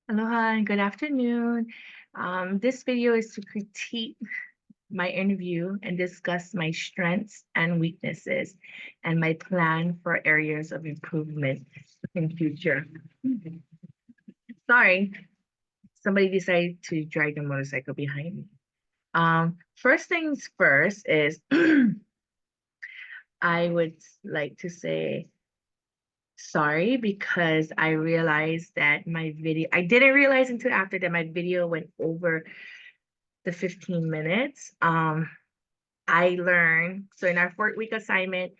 Aloha and good afternoon. This video is to critique my interview and discuss my strengths and weaknesses and my plan for areas of improvement in future. Sorry, somebody decided to drag the motorcycle behind me. First things first is I would like to say sorry because I realized that I didn't realize until after that my video went over the 15 minutes. I learned, so in our 4-week assignment,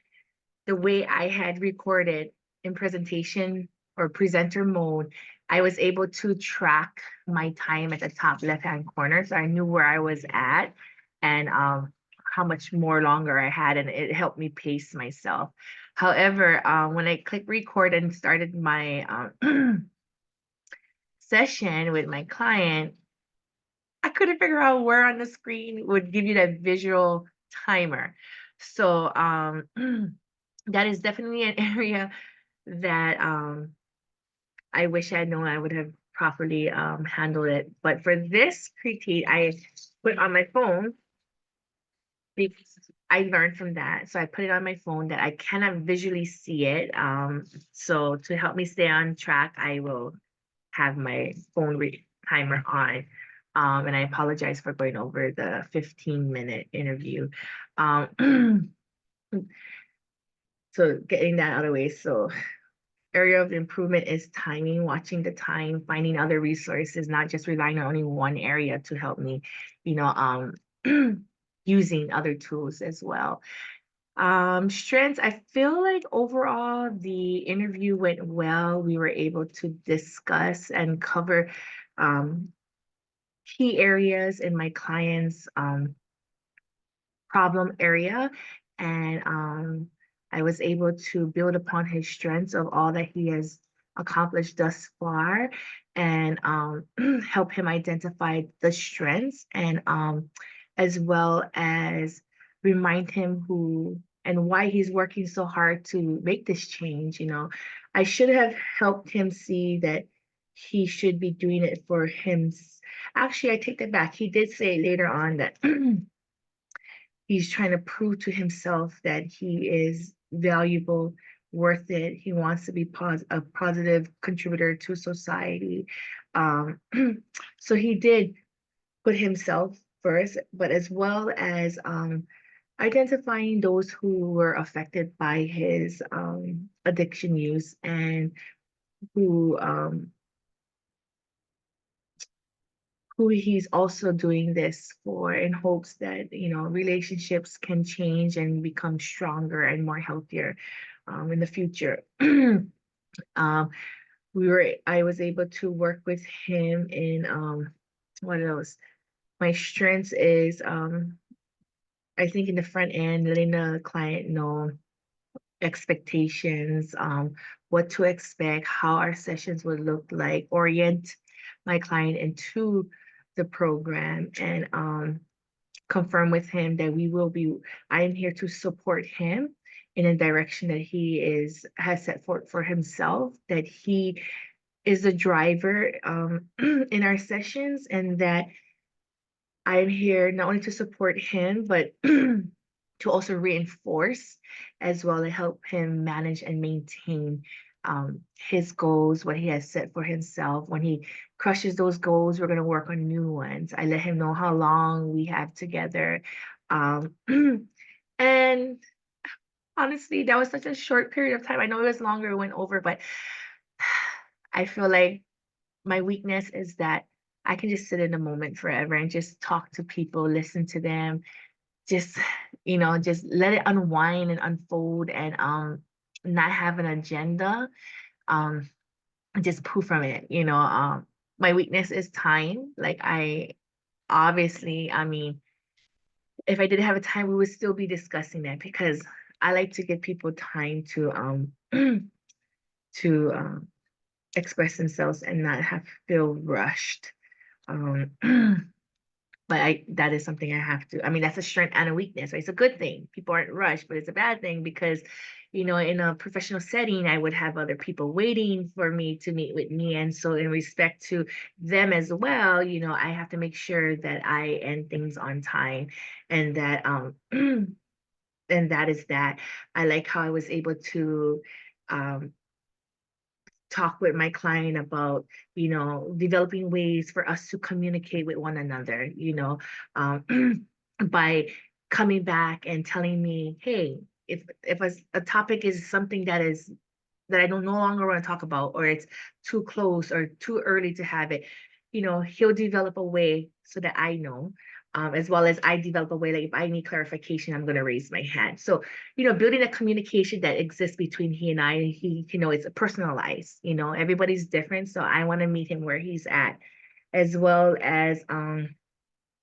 the way I had recorded in presentation or presenter mode, I was able to track my time at the top left-hand corner. So I knew where I was at and how much more longer I had, and it helped me pace myself. However, when I clicked record and started my session with my client, I couldn't figure out where on the screen would give you that visual timer. So that is definitely an area that I wish I had known I would have properly handled it. But for this critique, I put on my phone because I learned from that. So I put it on my phone that I cannot visually see it. So to help me stay on track, I will have my phone timer on. And I apologize for going over the 15-minute interview. Um, so getting that out of the way. So area of improvement is timing, watching the time, finding other resources, not just relying on only one area to help me, you know, using other tools as well. Strengths, I feel like overall the interview went well. We were able to discuss and cover key areas in my client's problem area. And I was able to build upon his strengths of all that he has accomplished thus far and help him identify the strengths and as well as remind him who and why he's working so hard to make this change. I should have helped him see that he should be doing it for him. Actually, I take that back. He did say later on that he's trying to prove to himself that he is valuable, worth it. He wants to be a positive contributor to society. Um, so he did put himself first, but as well as identifying those who were affected by his addiction use and who um, who he's also doing this for in hopes that relationships can change and become stronger and more healthier in the future. um, I was able to work with him in what else? My strengths is I think in the front end, letting the client know expectations, what to expect, how our sessions would look like, orient my client into the program, and confirm with him that I'm here to support him in a direction that has set forth for himself, that he is a driver in our sessions, and that I'm here not only to support him, but to also reinforce as well to help him manage and maintain his goals, what he has set for himself. When he crushes those goals, we're going to work on new ones. I let him know how long we have together. Um, and honestly, that was such a short period of time. I know it was longer, it went over, but I feel like my weakness is that I can just sit in the moment forever and just talk to people, listen to them, just just let it unwind and unfold and not have an agenda. Um just poof from it. My weakness is time. Like I mean, if I didn't have a time, we would still be discussing that because I like to give people time to to express themselves and not have feel rushed. Um but that is something I have to. I mean, that's a strength and a weakness, right? It's a good thing. People aren't rushed, but it's a bad thing because in a professional setting, I would have other people waiting for me to meet with me. And so in respect to them as well, I have to make sure that I end things on time, and that and that is that. I like how I was able to um talk with my client about, developing ways for us to communicate with one another, um, by coming back and telling me, hey, if a topic is something that I don't no longer want to talk about, or it's too close or too early to have it, he'll develop a way so that I know, as well as I develop a way, like if I need clarification, I'm going to raise my hand. So, building a communication that exists between he and I, it's personalized, everybody's different. So I want to meet him where he's at, as well as,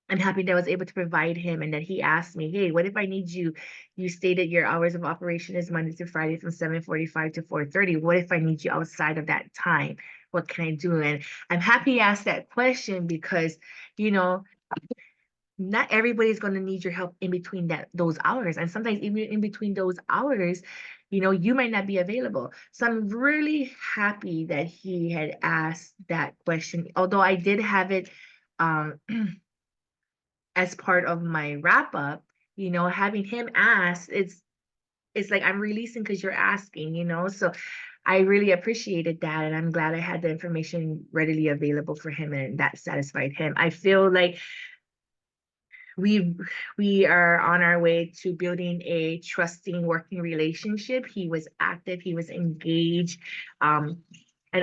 I'm happy that I was able to provide him, and that he asked me, hey, what if I need you? You stated your hours of operation is Monday to Friday from 7:45 to 4:30. What if I need you outside of that time? What can I do? And I'm happy he asked that question, because, you know, not everybody's going to need your help in between those hours. And sometimes even in between those hours, you might not be available. So I'm really happy that he had asked that question. Although I did have it um as part of my wrap up, having him ask, it's like I'm releasing because you're asking, so I really appreciated that, and I'm glad I had the information readily available for him, and that satisfied him. I feel like we we are on our way to building a trusting working relationship. He was active, he was engaged, and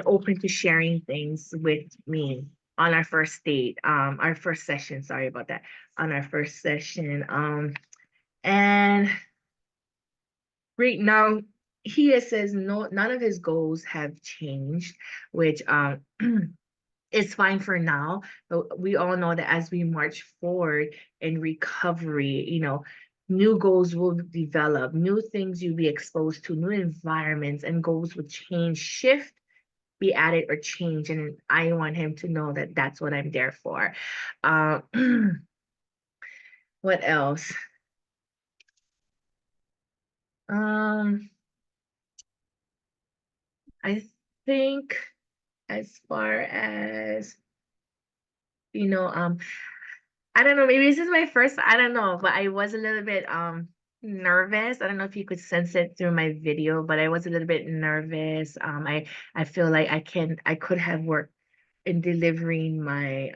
open to sharing things with me on our first date, our first session, sorry about that, on our first session. And right now, says no, none of his goals have changed, which is fine for now. But we all know that as we march forward in recovery, new goals will develop, new things you'll be exposed to, new environments, and goals will change, shift, be added, or change. And I want him to know that that's what I'm there for. Uh, what else? Um, I think, as far as, you know, um, I don't know, maybe this is my first, I don't know, but I was a little bit nervous. I don't know if you could sense it through my video, but I was a little bit nervous. I feel like I could have worked in delivering the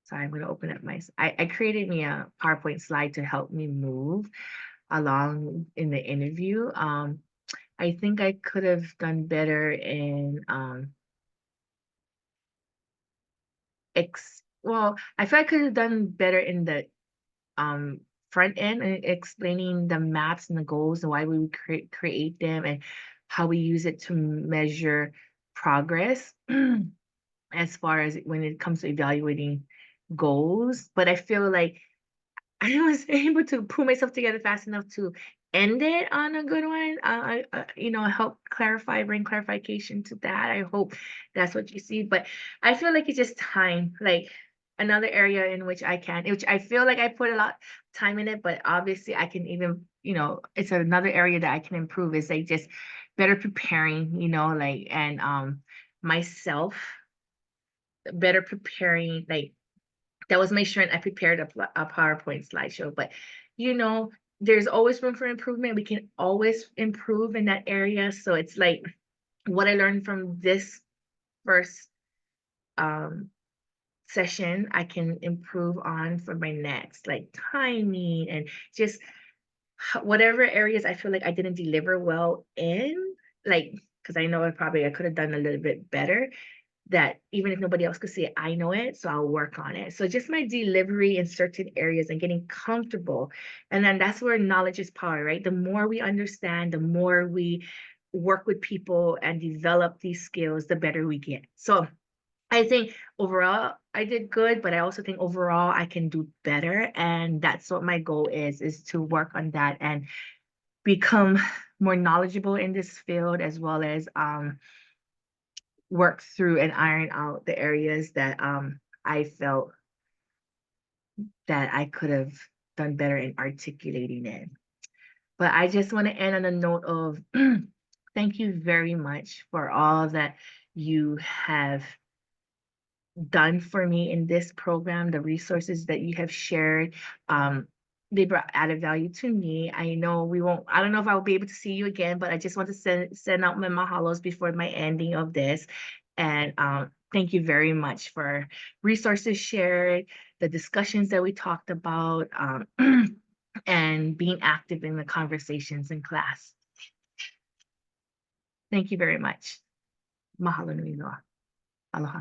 sorry, I'm gonna open up I created me a PowerPoint slide to help me move along in the interview. I think I could have done better in well, I feel I could have done better in the um front end and explaining the maps and the goals and why we would create them, and how we use it to measure progress as far as when it comes to evaluating goals. But I feel like I was able to pull myself together fast enough to end it on a good one. Help bring clarification to that. I hope that's what you see. But I feel like it's just time, like another area in which I feel like I put a lot of time in it, but obviously I can even, it's another area that I can improve, is like just better preparing, and myself better preparing, like that was my strength. I prepared a PowerPoint slideshow, but you know, there's always room for improvement. We can always improve in that area. So it's like what I learned from this first um, session, I can improve on for my next, like timing and just whatever areas I feel like I didn't deliver well in, like, because I know I could have done a little bit better, that even if nobody else could see it, I know it, so I'll work on it. So just my delivery in certain areas and getting comfortable. And then that's where knowledge is power, right? The more we understand, the more we work with people and develop these skills, the better we get. So I think overall I did good, but I also think overall I can do better. And that's what my goal is to work on that and become more knowledgeable in this field, as well as work through and iron out the areas that I felt that I could have. done better in articulating it. But I just want to end on a note of thank you very much for all that you have done for me in this program, the resources that you have shared. They brought added value to me. I know I don't know if I will be able to see you again, but I just want to send out my mahalos before my ending of this. And thank you very much for resources shared, the discussions that we talked about, and being active in the conversations in class. Thank you very much. Mahalo nui loa. Aloha.